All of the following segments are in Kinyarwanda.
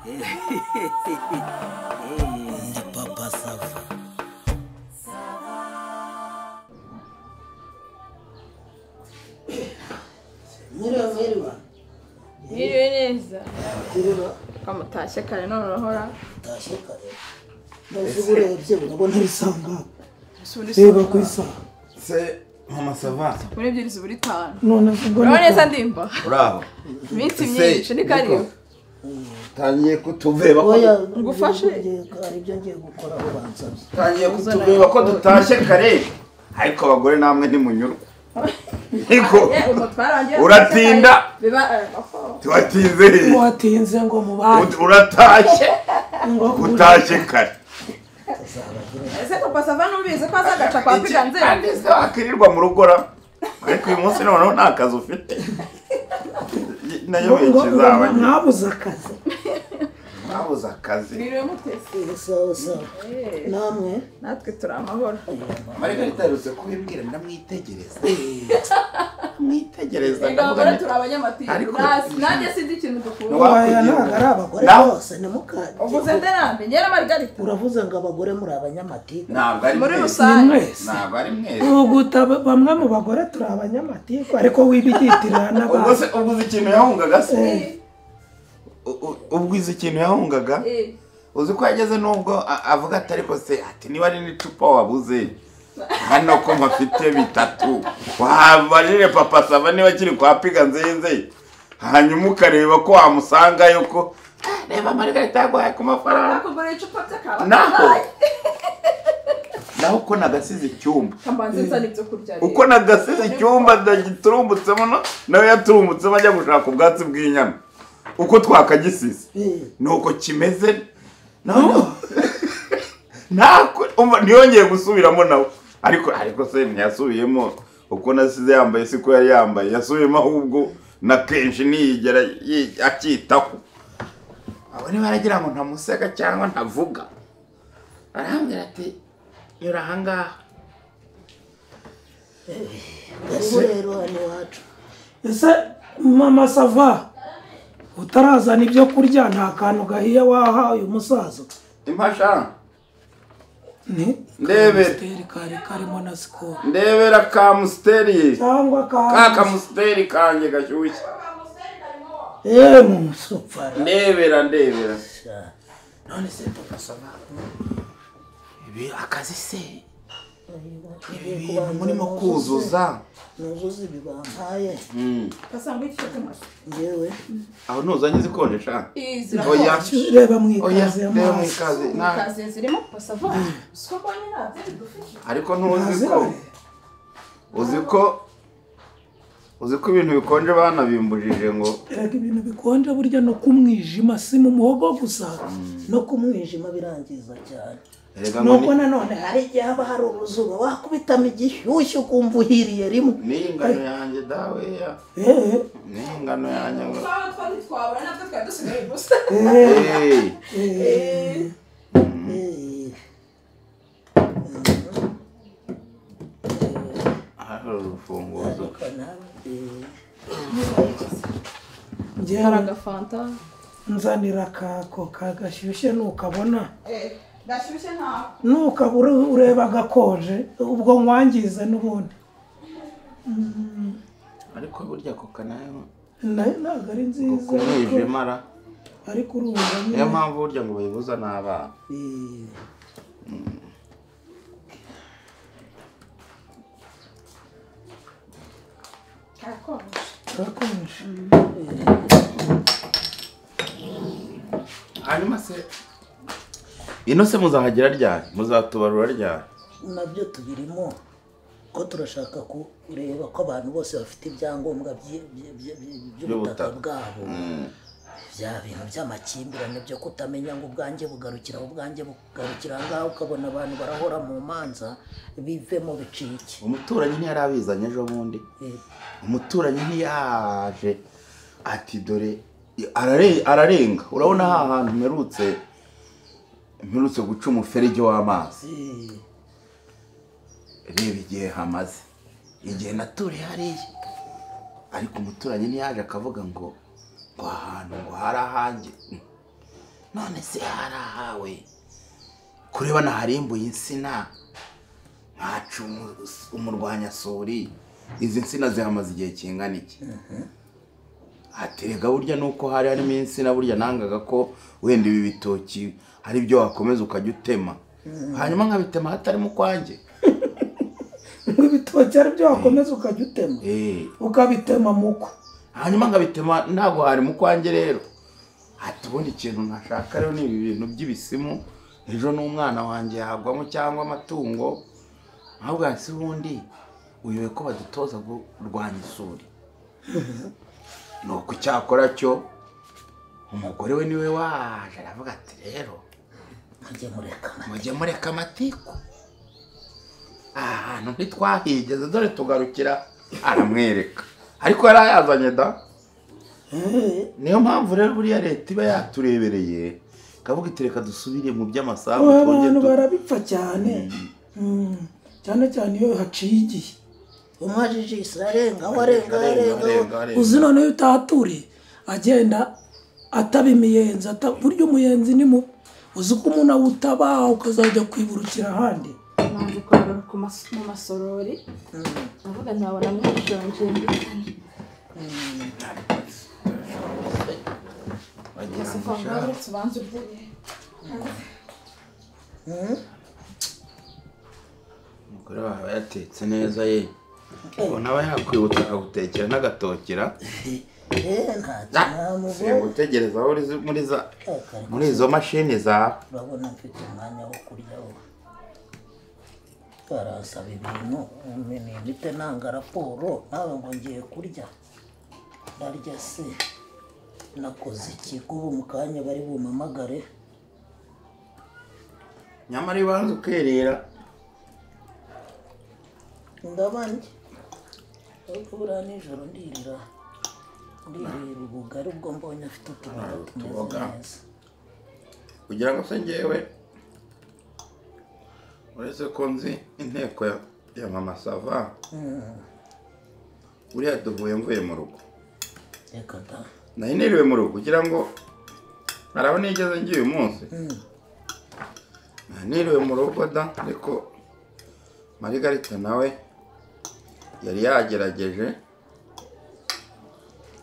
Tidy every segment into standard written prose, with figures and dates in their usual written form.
Ndi papa Sava. Mwiriwe neza. Kamutashye kare none urahora. Tashe kare. Ndazi urebye urabona risanga. Reba ku isaha. Se mama Sava. Muri ebyiri ziburi 5. None ubwo neza ndimba. Uraho. Iminsi myinshi ni kariyo. Tangiye kutuveba ko ngufashe. Ari byo ngiye gukora aho bansabye. Tangiye kutuveba ko dutashye kare. Ariko abagore namwe ntimunyurwa. Niko uratinda tuwatinze watinze ngo mubane uratashye utashye kare ese papa Sava numbize ko azagaca kwa piganze kandi se wakirirwa mu rugora ariko uyu munsi noneho nta kazi ufite nayo ikizaba mwabuze akazi mwabuze akazi biriwe mutese sawa namwe natwe turi amahoro Margarita yarutse kubibwira ndamwitegereza mwitegereza ndabona turi abanyamatiri nanjye sinzi ikintu dukunda waya nagara abagore bose nemukanye uvuze nderande ngera Margarita uravuze ngo abagore muri abanyamatiri ntabwo ari muri rusange ntabwo ari mwese uguta bamwe mu bagore turi abanyamatiri ariko wibigitirana n'abandi ubwo ikintu yahungaga se ubwiza ikintu yahungaga uzi ko yageze nubwo avuga ati ariko se ati niba ari n'icupa wabuze hano ko mpafite 3 wabarire papa Sava niba kiri kwa piganze hanyuma ukareba ko wamusanga yuko reba Margarita yaguhaye ku mafaranga akugura icupa by'akaba naho ko nagasize icyumba kambanze nsana ibyo kurya uko nagasize icyumba ndagiturumbutseho nawe yaturumbutsemo ajya gushaka ubwatsi bw'inyama uko twakagisize nuko kimeze nako ntiyongeye gusubiramo nawe ariko se ntiyasubiyemo uko nasize yambaye siko yari yambaye yasubiyemo ahubwo na kenshi niyigera akitaho abo ni baragira ngo ntamuseka cyangwa ntavuga arambwira ati nyura ahangaha rero hano wacu ese mama Sava utarazana ibyo kurya nta kantu gahiye waha uyu musaza impasha ni ndebera kari karimo na sikoro ndebera ka musteri cyangwa ka musteri kanjye gashyushye musupfara ndebera none se papa Sava ibi akazi se ibi murimo kuzuza nuzuza ibibampaye kasanga iki cyose ngewe aho ntuzanye zikonje sha oya reba mwikaze kaze zirimo papa Sava siko kwanye nabyo dufite ariko uzi ko ibintu bikonje bana bimbujije ngo reka ibintu bikonje burya no kumwijima si mu muhogo gusa no kumwijima birangiza cyane nuko nanone hari igihe haba hari uruzuba wakubitamo igishyushyu ukumva uhiriye rimwe niyi ngano yanjye dawe ya niyi ngano yanjye ngo twabona natwe twari dusigaye gusa urufunguzo hari agafanta nzanira kako kagashyushye nukabona gashyushye ntaho nukabura ureba gakonje ubwo nkwangiza n'ubundi ariko burya koka nayo ntabwo ari nziza kumwijimara ariko urumva niyo mpamvu burya ngo bayibuza n'abana karakonje hanyuma se ino se muzahagera ryari muzatubarura ryari nabyo tubirimo ko turashaka kureba ko abantu bose bafite ibyangombwa by'ubutaka bwabo bya bintu by'amakimbirane byo kutamenya ngo ubwanjye bugarukira ngaho ukabona abantu barahora mu manza bivemo bicike umuturanyi ntiyari abizanye ejo bundi umuturanyi ntiyaje ati dore ararenga urabona aha hantu mperutse guca umuferege w'amazi reba igihe hamaze igihe naturiye hariya ariko umuturanyi ntiyaje akavuga ngo ahantu ngo hari ahanjye none se harahawe kureba naharimbuye insina ntacu umurwanyasuri izi nsina zihamaze igihe kingana iki aterega burya nuko hari harimo insina burya nangaga ko wenda ibi bitoki hari ibyo wakomeza ukajya utema hanyuma nkabitema hatarimo kwanjye ngo ibitoki ari byo wakomeza ukajya utema ukabitema muko hanyuma nkabitema ntabwo hari mu kwanjye rero ubundi ikintu ntashaka rero ni ibi bintu by'ibisimu ejo n'umwana wanjye yagwamo cyangwa amatungo ahubwo hasi ubundi uyobe ko badutoza kurwanya isuri nuko icyakora cyo umugore we niwe waje aravuga ati rero mujye mureka amatiku ahantu ntitwahigeze dore tugarukira aramwereka ariko yari ayazanye da niyo mpamvu rero buriya leta iba yaturebereye kavuga iti reka dusubire mu by'amasambu abantu barabipfa cyane cyane cyane iyo haciye igihe umwajije isarenga warenga uzi noneho utahaturiye agenda ataba imiyenzi burya umuyenzi ni mubi uzi ko umuntu awutaba ukazajya kwiburukira ahandi nanjye ukorora mu masorori avuga ntabona mwishonje ese kwanga uretse ubanza urye umugore wawe yatetse neza ye ubona aba yakwibutsa akagutekera n'agatokera gutegereza aho muri izo mashini zawe urabona mfite umwanya wo kurya barasaba ibintu mpite nanga raporo nawe ngo ngiye kurya ndarya se nakoze iki kuba mu kanya bari bumamagare nyamara ibanza ukerera ndabanje ariko buriya nijoro ndirira ubugari ubwo mbonye afite utubara tumeze neza kugira ngo se njyewe uretse ko nzi inteko ya mama sava buriya duvuye mvuye mu rugo reka da nari niriwe mu rugo kugira ngo araho nigeze ngiye uyu munsi niriwe mu rugo da ariko Marigarita nawe yari yagerageje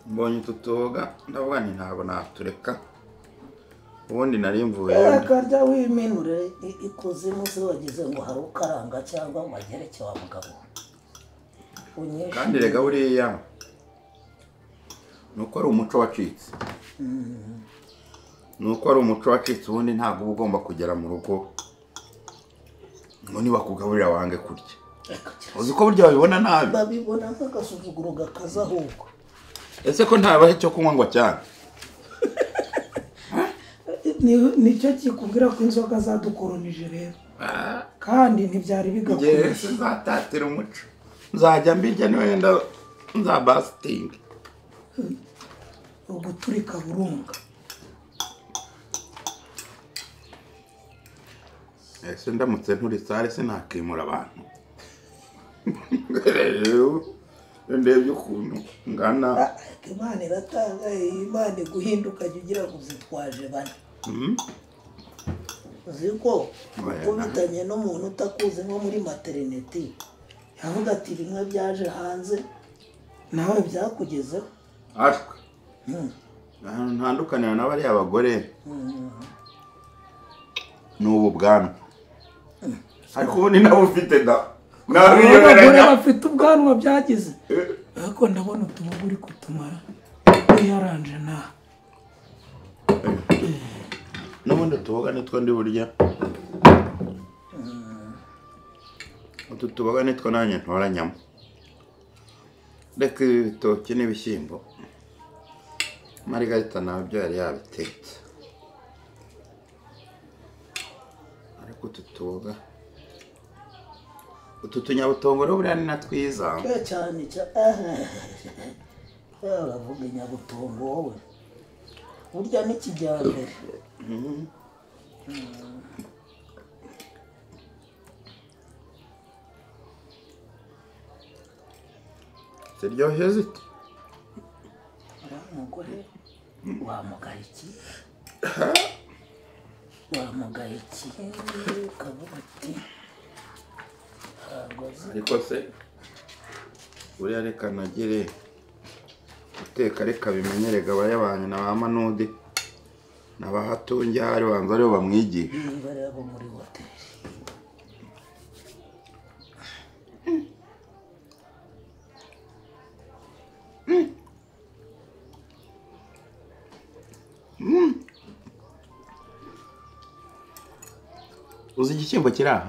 mbonye tutoga ndavuga nti ntabwo natureka ubundi nari mvuye akarya wiminure ikuzimu se wagize ngo hari ukaranga cyangwa ngo agereke wa mugabo kandi rega buriya nuko ari umuco wacitse nuko ari umuco wacitse ubundi ntabwo uba ugomba kugera mu rugo ngo niba kugaburira wange kurya uzi ko burya babibona nabi babibona nk'agasuzuguro gakaza ahubwo ese ko ntabahe icyo kunywa ngo cyane nicyo kikubwira ko inzoga zadukoronije rero kandi ntibyari bigakwiye ese nzatatira umuco nzajya mbirya wenda nzabasitinga uguturika burunga ese ndamutse nturi sare sinakimura abantu ndebye ukuntu ngana Imana iratanga Imana guhinduka ugira ngo zitwaje bane ziko kubitanye n'umuntu utakuze nko muri maternity yavuga ati bimwe byaje hanze nawe byakugezeho ashwe ntandukanira n'abari abagore n'ubu bwanwa ariko ubundi nabo ufite da abagore bafite ubwanwa byagize ariko ndabona utubugu uri kutumara yaranje nawe n'ubundi tuboga nitwo ndi burya utu tuboga nitwo nanjye ntoranyamo reka ibitoki n'ibishyimbo Marigarita nawe byo yari yabitetse ariko utu tuboga utu tunyabutongo rero buriya ni na twiza cyane uravuga inyabutongo wowe burya n'ikijyambere ziryoshye zite umugore wamugaye iki wamugaye iki ukavuga ati ariko se uriya reka nagere guteka reka bimenyerega abayabanye na ba Manudi n'abahatunge hari banza aribo bamwigisha bari abo muri hoteli uzi igishyimbo kiri aha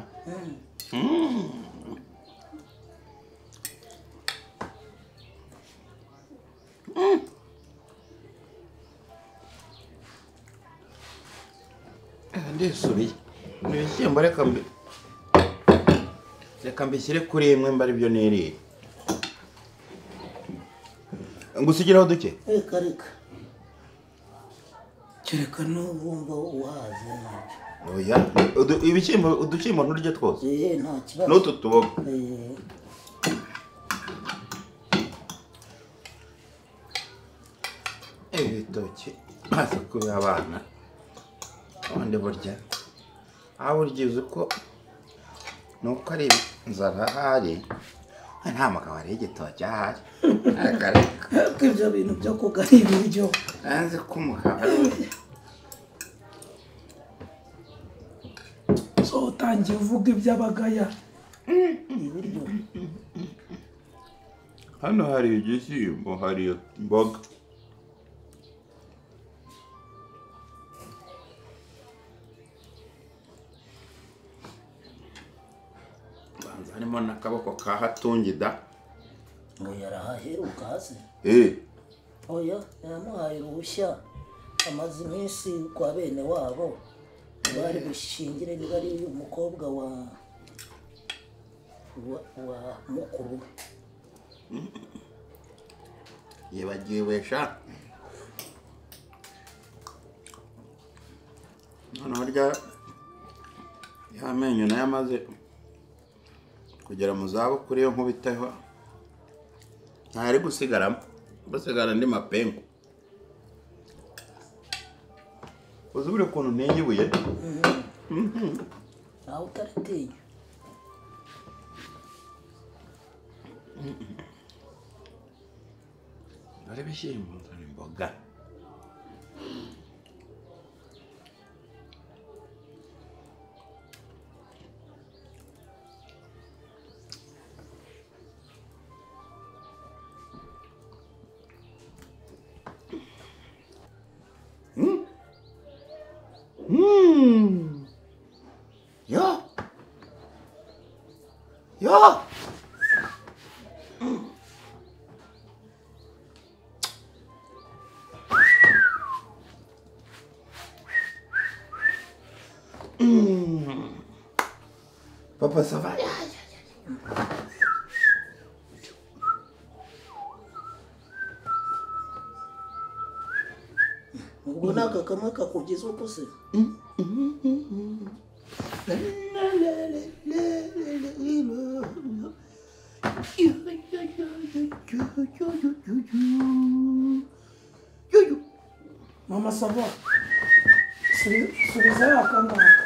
ndisubiye ibishyimbo reka mbishyire kuri imwe mba aribyo niriye ngusigiraho duke reka kereka n'ubumva uhaze nabyo oya ibishyimbo udushyimbo nturye twose nta kibazo n'utu tuboga ibitoki maze kuba abana abandi burya aho burya uzi ko nuko ari inzara ahari nta mugabo ari igitoki ahari ariko ibyo bintu byo kugara ibiryo nanze ko umugabo ari so utangiye uvuga iby'abagaya ibiryo hano hari igishyimbo hari imboga harimo n'akaboko ka Hatungida ngo yarahaheruka hasi oya yamuhaye uruhushya amaze iminsi kwa bene wabo bari bushingire niba ari umukobwa wa mukuru yibagiwesha none harya yamenyo nayo amaze kugera mu zabukuru iyo nkubiteho ntari gusigaramo basigara andi mapengu uzi buri ukuntu ntenye ibuye nawe utaratinya dore ibishyimbo dore imboga Ja. Papa, ça va? ubwo naka kamwe kakugeza uko se mama sava subiza yakangaka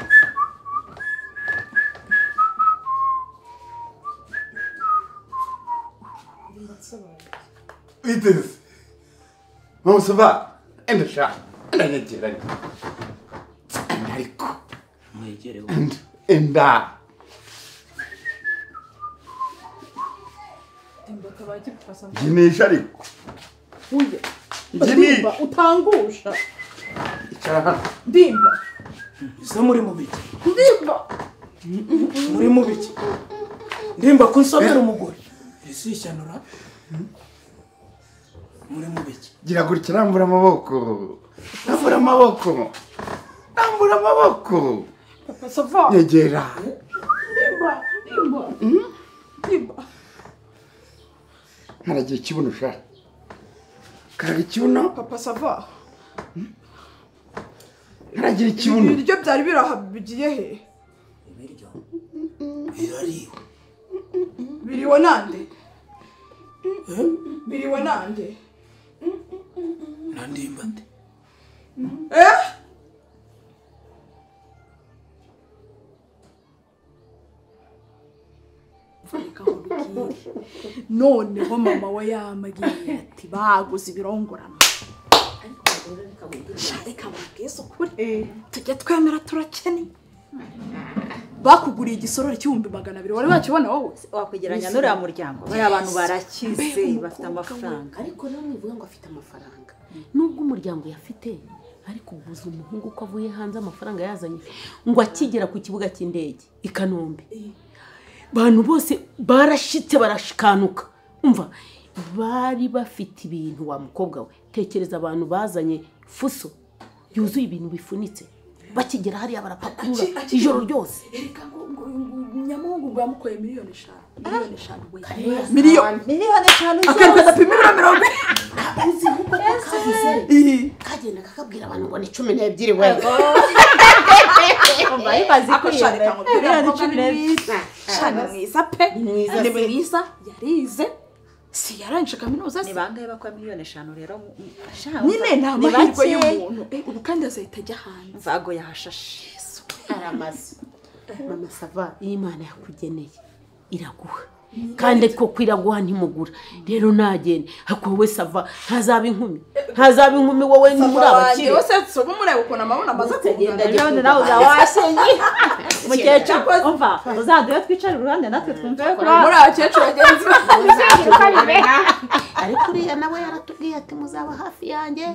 Itens. Mama, ça va? Enda sha. Enda nyegeranye. Ariko. mwegerewe Enda. Timba kabaki pasa. Jinisha ariko. Uye. Jini. Timba utangusha. Icara. Dimba. ese muri mu biki Dimba. muri mu biki ndimba ko nsomera umugore ese ishanura muri mu biki Gira gutya rambura amaboko. Rambura amaboko. Rambura amaboko. Papa sava. Nyegera. Dimba. Dimba. Dimba. Naragiye ikibuno sha. Karaga ikibuno. Papa sava. Naragiye ikibuno. Ibiryo byari birahabigiye he? ibiryo birariwe Biriwe nande? Biriwe nande? nandimba nde noneho mama we yambwiye ati baguze ibirongorano reka babwize ukuri tujye twemera turakennye bakuguriye igisorori cy'ibihumbi 200 wari wakibona wowe wakwegeranya n'uriya muryango bari abantu barakize bafite amafaranga ariko nawe mwivuga ngo afite amafaranga nubwo umuryango yafite ariko ubuze umuhungu ko avuye hanze amafaranga yazanye ngo akigera ku kibuga cy'indege i Kanombe bantu bose barashitse barashikanuka umva bari bafite ibintu wa mukobwa we tekereza abantu bazanye fuso yuzuye ibintu bifunitse bakigera hariya barapakurura ijoro ryose reka ngo nyamungu ngo yamukoye miliyoni 5 we miliyoni 5 akaruka pimira 40 uzi uko kavuze kagenda kakabwira abantu ngo ni 12 we bari bazi akoshaka ngo miliyoni 12 cyane mwiza pe ni mwiza yarize si yaranje kaminuza ni bangaye bakwa miliyoni 5 rero nyine nta mahirwe y'umuntu ubu kandi azahita ajya hanze vago yahashashe aramaze mama sava Imana yakugeneye iraguha kandi koko iraguha ntimugura rero nagende hakowe sava ntazaba inkumi wowe ni muri abakiri wose sobo mureba uko namabona amaze kugenda rero nawe uzawashenye mukecuru umva uzaduye twicara uruhande natwe twumve ko muri abakecuru bagenzi ariko uriya nawe yaratubwiye ati muzaba hafi yanjye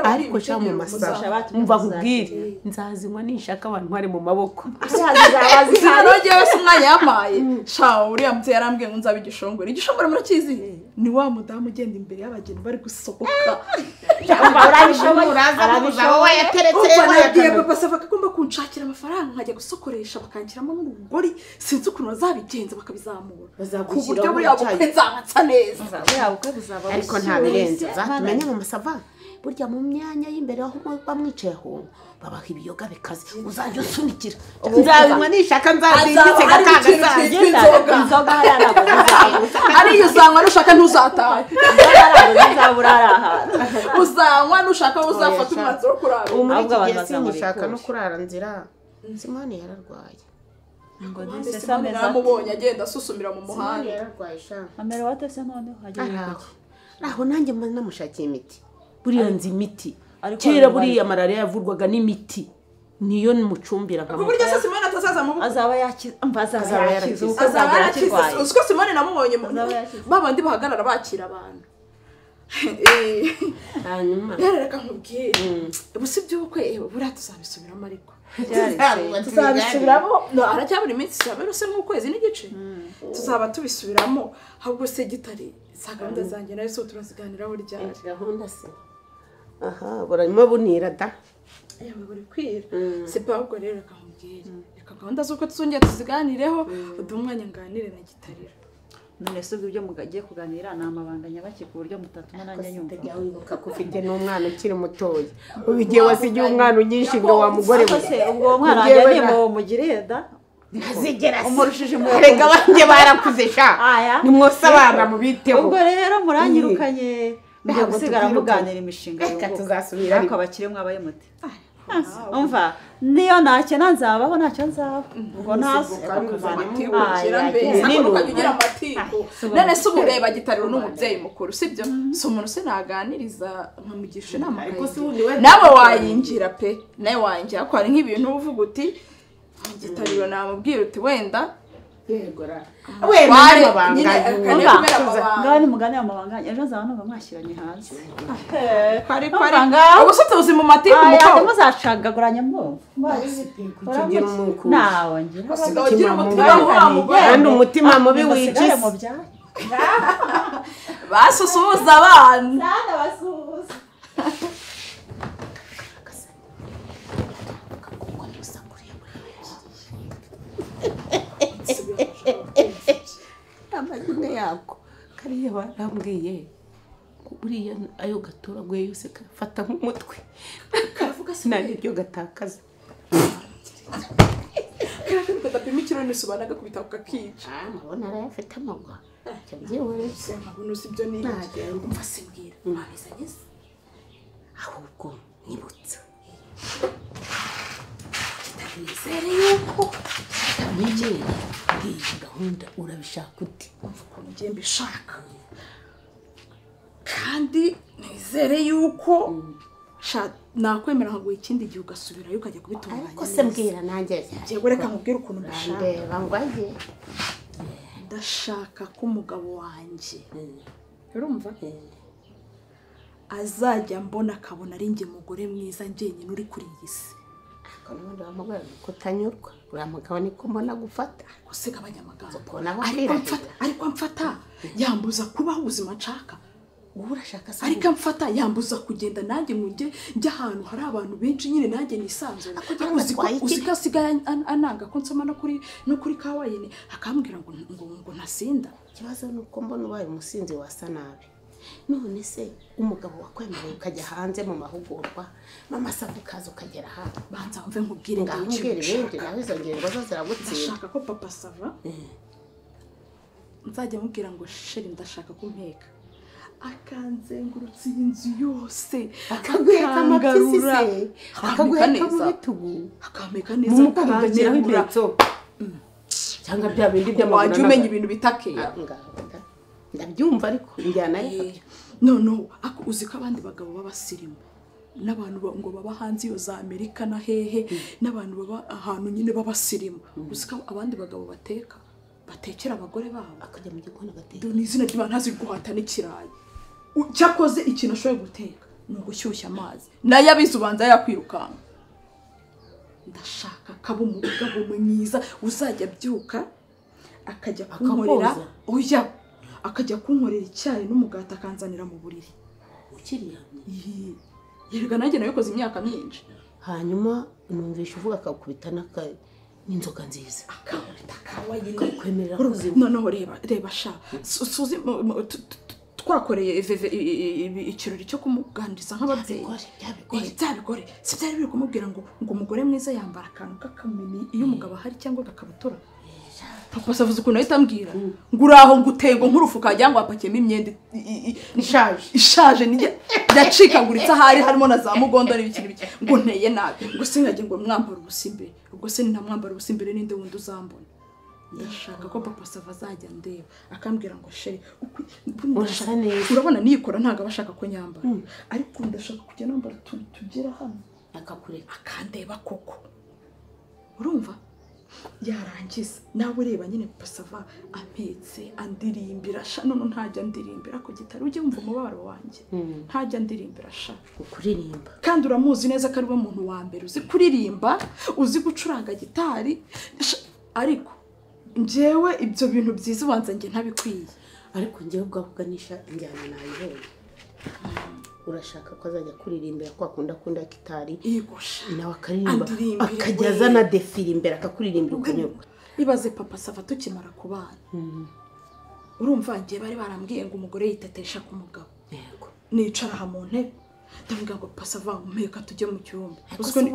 ariko cha mu masaba umva kubwire nzazinywa nishaka abantu bari mu maboko azabazi wese umwanya yamaye sha uriya mutse yarambwiye ngo nzabe igishongore murakizi ni wa mudamu ugenda imbere y'abageni bari gusohoka arabishoboye wowe yateretse yagiye papa sava kagomba kunshakira amafaranga nkajya gusokoresha bakankiramo n'umugore sinzi ukuntu bazabigenza bakabizamura ku buryo buriya bukwe nzabatsa neza ariko nta birenze zatumenye mu masava burya mu myanya y'imbere aho bamwicaye aho babaha ibiyoga bikaze uzajya usunikira nzabinywa nishaka nzazinditse gatanga inzoga hariya ntabwo zizabuza ariyo uzanywa nushaka ntuzatahe uzabura ari ahantu uzanywa nushaka uzafata umwanzuro wo kurara ahubwo abantu bazamurika no kurara nzira Simone yararwaye ngo Simone namubonye agenda asusumira mu muhanda yararwaye sha amere watese none hagiye aho nanjye namushakiye imiti buriya nzi imiti kera buriya malaria yavurwaga n'imiti niyo mucumbira nka ku buryo se Simone atazaza mu azaba yakiza azaba yakiza uko azagera kirwaye usko Simone namubonye babandi bahagarara bakira abantu hanyuma reka nkubwire ubu si by'ubukwe buriya tuzabisubiramo ariko tuzabisubiramo aracyabura iminsi cyabera se nk'ukwezi n'igice tuzaba tubisubiramo ahubwo se gitari za gahunda zanjye nayo so turaziganiraho ryari gahunda se aha barimo bunira da yewe buri kwira se pa ubwo rero reka nkubwire reka gahunda z'uko tuzongera tuziganireho udumwanya nganire na gitarira none se ubwo ibyo mugagiye kuganira na amabanga nyabaki ku buryo mutatuma nanjye nyumva wibuka ko ufite n'umwana ukiri mutoya ubigiye wasigiye umwana unyinshi ngo wa mugore we se ubwo umwana wanjye ni mugiriye da ntazigera umurushije mu rega banjye barakuze sha nimwose abana mubiteho ubwo rero muranyirukanye mujya gusigara muganira imishinga reka tuzasubira ariko abakire mwabaye muti umva niyo nakena nzabaho ntacyo nzaba ubwo ntazo ugira amatiku none se umureba gitariro n'umubyeyi mukuru sibyo si umuntu se naganiriza nkamugisha inama nawe wayinjira pe nawe wayinjira ko hari nk'ibintu uvuga uti gitariro namubwira uti wenda yegora wenda ngaho ni mugane amabanga ejo nzaba numva mwashyiranye hanze kwari ubu se tuzi mu matiku mukuru muzacagaguranya mwumva kugira umuku nawe ngira kandi umutima mubi wigise basusuza abana basuhuza amazina yako kariya barambwiye buriya ayo gatoraguye yose kafata nk'umutwe kavuga sinari ryo gatakaza kandi kadapima ikiro nisubana gakubita kukakica nabona arayafite amagwa cyabyiwe se nkabona usibyo ni umva simbwira mabizanye ahubwo nibutsa kitagizere yuko umenye iyi gahunda urabishaka ute ukuntu ngiye mbishaka kandi nizere yuko nakwemera nkaguha ikindi gihe ugasubirayo ukajya kubitunganya ariko se mbwira nanjye ngiye reka nkubwire ukuntu mbishaka ndeba ngwaye ndashaka ko umugabo wanjye urumva azajya mbona akabona ari njye mugore mwiza njyenyine uri kuri iyi si n'ubundi wamubwira ko utanyurwa uriya mugabo niko mbona gufata gusiga abanyamagambo ubona ariko amfata yambuza kubaho ubuzima nshaka ubu urashaka se ariko amfata yambuza kugenda nanjye ngo njye ahantu hari abantu benshi nyine nanjye nisanzura uzi ko asigaye ananga ko nsoma no kuri kawayine akambwira ngo ntasinda ikibazo ni uko mbona ubaye umusinzi wasa nabi none se umugabo wakwemereye ukajya hanze mu mahugurwa n'amasaha ukaza ukagera hano banza wumve nkubwire ibindi nawe izo ngingo zo ziragutsinda ndashaka ko papa sava nzajya mubwira ngo sheri ndashaka kumpeka akanzengurutse inzu yose akaguheka amapyisi se akaguheka mu bitugu akameka neza akageraho ibimenyetso cyangwa bya bindi by'amaguru wajya umenya ibintu bitakeya ndabyumva ariko njyana ariko no uzi ko abandi bagabo b'abasirimu n'abantu ngo baba hanze iyo za Amerika na hehe n'abantu baba ahantu nyine b'abasirimu uzi ko abandi bagabo batekera abagore babo akajya mu gikoni agateka ni izina ry'Imana ntazi guhata n'ikirayi cyakoze ikintu ashoboye guteka ni ugushyushya amazi nayo abizi ubanza yakwirukanka ndashaka kaba umugabo mwiza uzajya abyuka akajya kunkorera akajya kunkorera icyayi n'umugati akanzanira mu buriri ukiriya yerega nanjye nabikoze imyaka myinshi hanyuma numvisha uvuga akakubita n'inzoga nziza akabita kawayine kwemerera noneho reba sha suzi twakoreye ikirori cyo kumuganiriza nk'ababyeyi byabigore si byari biri kumubwira ngo umugore mwiza yambara akantu k'akamini iyo umugabo ahari cyangwa agakabutura papa savuze ukuntu ahita ambwira ngo uraho ngutego nk'urufu kajya ngo apakiyemo imyenda ishaje ndacikaguritse ahari harimo na za mugondo n'ibikiri bike ngo nteye nabi ngo singajye ngo mwambara ubusa imbere ubwo se ntamwambara ubusa imbere ninde wundi uzambona ndashaka ko papa sava azajya ndeba akambwira ngo sheri urabona niyikora ntabwo aba ashaka ko nyambara ariko ndashaka kujya nambara tugera hano akakureka akandeba koko urumva yarangiza nawe ureba nyine papa sava ampetse andirimbira sha none ntajya ndirimbira ko gitari ujye wumva umubabaro wanjye ntajya ndirimbira sha ukuririmba kandi uramuzi neza ko ari we muntu wa mbere uzi kuririmba uzi gucuranga gitari ariko njyewe ibyo bintu byiza ubanza njye ntabikwiye ariko njyewe ubwakuganisha injyana nayibonye urashaka ko azajya kuririmbira ko akunda gitari nawe akaririmba akajya azana defile imbere akakuririmbira ukanyurwa ibaze papa sava tukimara kubana urumva njye bari barambwiye ngo umugore yitetesha ku mugabo yego nicara aha mu ntebe ndavuga ngo papa sava umpeka tujye mu cyumba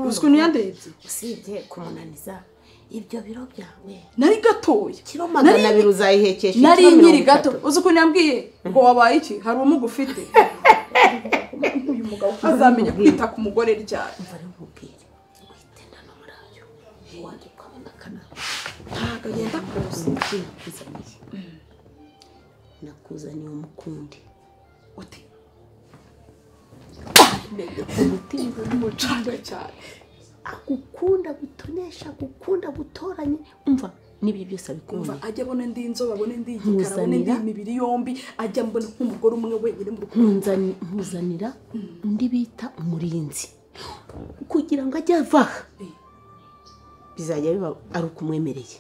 uziko niyandebye usibye kumunaniza ibyo biro byawe nari gatoya kiro 200 uzayihekesha nari nkiri gato uziko niyambwiye ngo wabaye iki hari umugufite uyu mugabo azamenya kwita ku mugore ryari mvare nkubwire witenda no murayo wanje kwabona kana ntago yenda nakuzaniye umukundi uti umutima n'umucanga cyane agukunda gutonesha gukunda gutoranye umva nibi byose abikunda ajya abona ndi inzoba abone ndi igikara abone ndi imibiri yombi ajya mbona nk'umugore umwe wenyine mu rukundo mpuzanira undi bita umurinzi kugira ngo ajye avaha bizajya biba ari ukumwemereye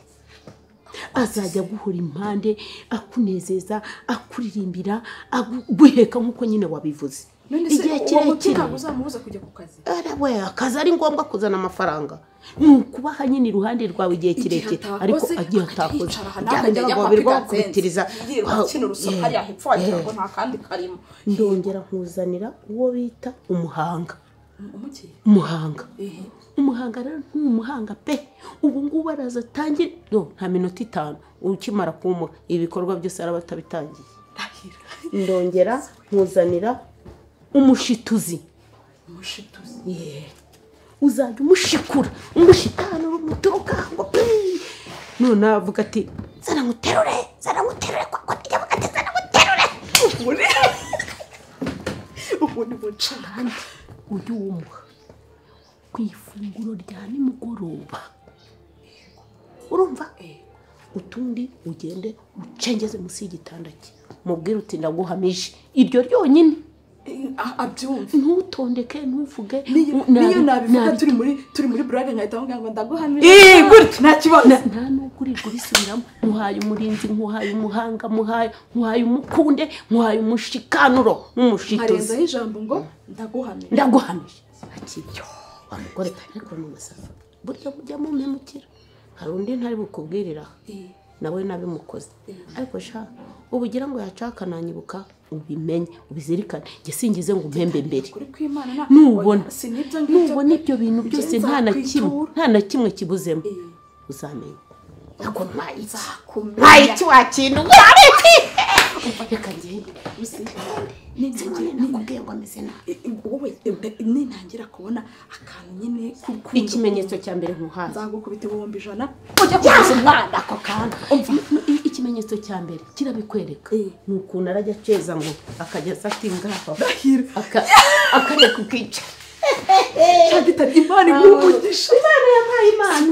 azajya guhura impande akunezeza akuririmbira aguheka nk'uko nyine wabivuze igihe kirekire uzamubuza kujya ku kazi we akazi ari ngombwa kuzana amafaranga nukubaha nyine iruhande rwawe igihe kirekire ariko agiye atakoze akajya ngo kwitiriza kino ruso hariya hepfo wagira ngo nta kandi karimo ndongera nkuzanira uwo bita umuhanga umuhanga rero nk'umuhanga pe ubu ngubu araza atangira nta minota 5 ukimara kumuha ibikorwa byose araba atabitangiye ndongera nkuzanira umushituzi uzajya umushikura umushitano umuturuka ngo none avuga ati zana nguterure kwa njya avuga ati zana nguterure ubu ni buca kandi ujye wumuha ku ifunguro rya nimugoroba urumva utundi ugende ucengeze munsi y'igitanda cye mubwire uti ndaguhamije iryo ryonyine abyumva ntutondeke ntuvuge niyo nabivuga turi muri burage nkahita mvuga ngo ndaguhamije gutya nta kibazo nta nubwo urirwa ubisubiramo muhaye umurinzi muhaye umuhanga muhaye umukunde muhaye umushikanuro n'umushituzi harenzaho ijambo ngo ndaguhamije akibyo wa mugore ariko n'umusafa burya mujya mumpemukira hari undi ntari bukubwirira nawe nabimukoze ariko sha ubugira ngo yacaka nanyibuka ubimenye ubizirikane nge singize ngo umpembe mbere nubona ibyo bintu byose nta na kimwe kibuzemo uzamenye ako ntwaye iki wakintu reka ngende nakubwiye ngo ameze nabi wowe nintangira kubona akantu nyine ikimenyetso cya mbere nkuhaza nzagukubita ibihumbi 100 ujya kubaza umwana ako kantu ikimenyetso cya mbere kirabikwereka ni ukuntu arajya aceza ngo akajya asatinga akareka ukica cyagitari imana igugisha imana yampaye imana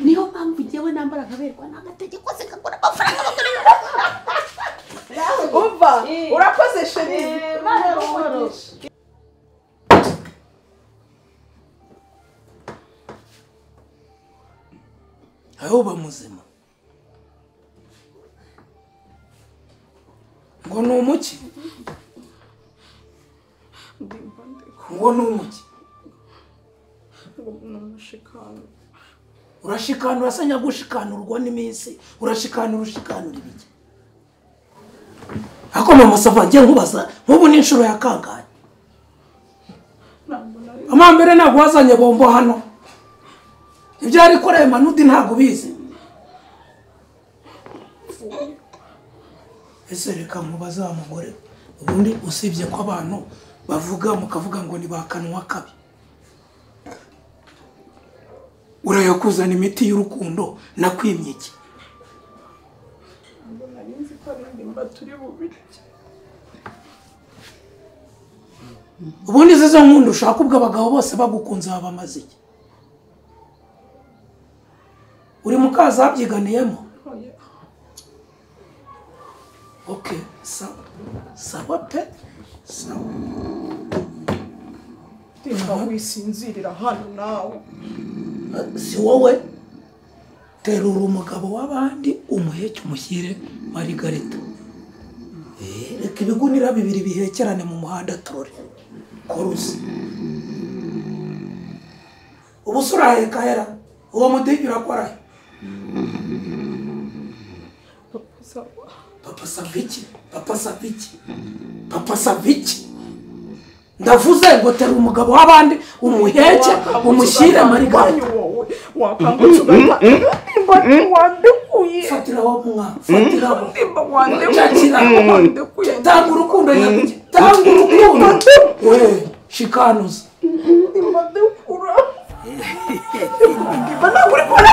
niyo mpamvu njyewe nambara akaberwa n'agategeko se kagura amafaranga bakorera umva urakoze sheri imana yagugisha aho bamuzima ngo ni umuki ngo ni umuki urashikanura se nyagushikanurwa n'iminsi urashikanura ibiki ako mama sava ngiye nkubaza nk'ubu n'inshuro ya kangahe amambere ntabwo wazanye bombo hano ibyo ari koreye manudi ntabwo ubizi ese reka mubaza wa mugore ubundi usibye ko abantu bavuga mukavuga ngo ni bakanwa kabi urayakuzana imiti y'urukundo nakwimye iki ubundi zizo nkundo ushaka ubwo abagabo bose bagukunze babamaze iki uri mukaza wabyiganiyemo okay sawa pe sawa reka wisinzirira hano nawe si wowe terura umugabo w'abandi umuheke umushyire Marigareta reka ibigunira bibiri bihekerane mu muhanda turore korusi ubu suraheka hera uwo mudigi urakora papa saviki ndavuze ngo tera umugabo w'abandi umuheke umushyire Marigareta wakangutse ugata wandekuye fatiraho mwa fatiraho wandekuye tanga urukundo nyakuye tanga urukundo we shikanuza ndekura ndibana kuri kora